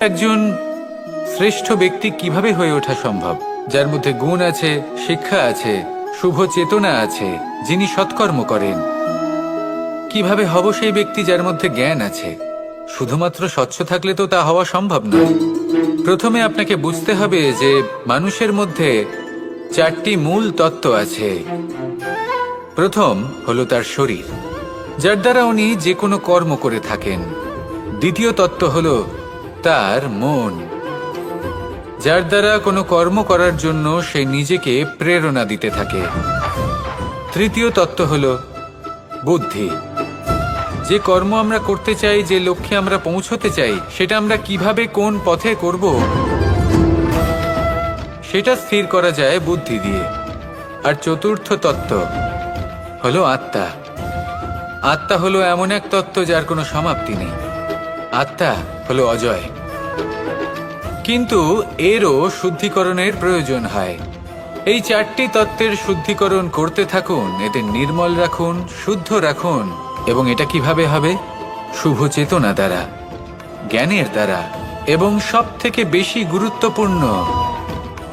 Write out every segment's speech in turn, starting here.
একজন শ্রেষ্ঠ ব্যক্তি কিভাবে হয়ে ওঠা সম্ভব, যার মধ্যে গুণ আছে, শিক্ষা আছে, শুভ চেতনা আছে, যিনি সৎকর্ম করেন? কিভাবে হব সেই ব্যক্তি যার মধ্যে জ্ঞান আছে? শুধুমাত্র স্বচ্ছ থাকলে তো তা হওয়া সম্ভব নয়। প্রথমে আপনাকে বুঝতে হবে যে মানুষের মধ্যে চারটি মূল তত্ত্ব আছে। প্রথম হলো তার শরীর, যার দ্বারা উনি যে কোনো কর্ম করে থাকেন। দ্বিতীয় তত্ত্ব হলো তার মন, যার দ্বারা কোনো কর্ম করার জন্য সে নিজেকে প্রেরণা দিতে থাকে। তৃতীয় তত্ত্ব হলো বুদ্ধি, যে কর্ম আমরা করতে চাই, যে লক্ষ্যে আমরা পৌঁছতে চাই, সেটা আমরা কিভাবে কোন পথে করব সেটা স্থির করা যায় বুদ্ধি দিয়ে। আর চতুর্থ তত্ত্ব হলো আত্মা। আত্মা হলো এমন এক তত্ত্ব যার কোনো সমাপ্তি নেই। আত্মা হলো অজয়। কিন্তু এরও শুদ্ধিকরণের প্রয়োজন হয়। এই চারটি তত্ত্বের শুদ্ধিকরণ করতে থাকুন, এদের নির্মল রাখুন, শুদ্ধ রাখুন। এবং এটা কিভাবে হবে? শুভ চেতনা দ্বারা, জ্ঞানের দ্বারা, এবং সব থেকে বেশি গুরুত্বপূর্ণ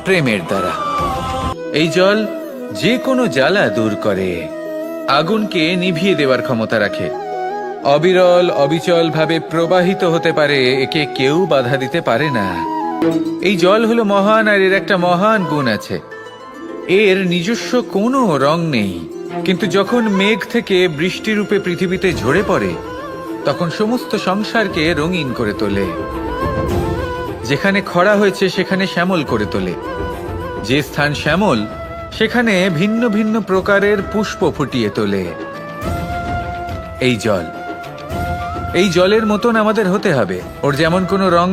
প্রেমের দ্বারা। এই জল যে কোনো জ্বালা দূর করে, আগুনকে নিভিয়ে দেওয়ার ক্ষমতা রাখে, অবিরল অবিচল ভাবে প্রবাহিত হতে পারে, একে কেউ বাধা দিতে পারে না। এই জল হলো মহান, আর এর একটা মহান গুণ আছে, এর নিজস্ব কোনো রং নেই। কিন্তু যখন মেঘ থেকে বৃষ্টিরূপে পৃথিবীতে ঝরে পড়ে, তখন সমস্ত সংসারকে রঙিন করে তোলে। যেখানে খরা হয়েছে সেখানে শ্যামল করে তোলে। যে স্থান শ্যামল, সেখানে ভিন্ন ভিন্ন প্রকারের পুষ্প ফুটিয়ে তোলে। এই জল, এই জলের মতন আমাদের হতে হবে। ওর যেমন কোনো রং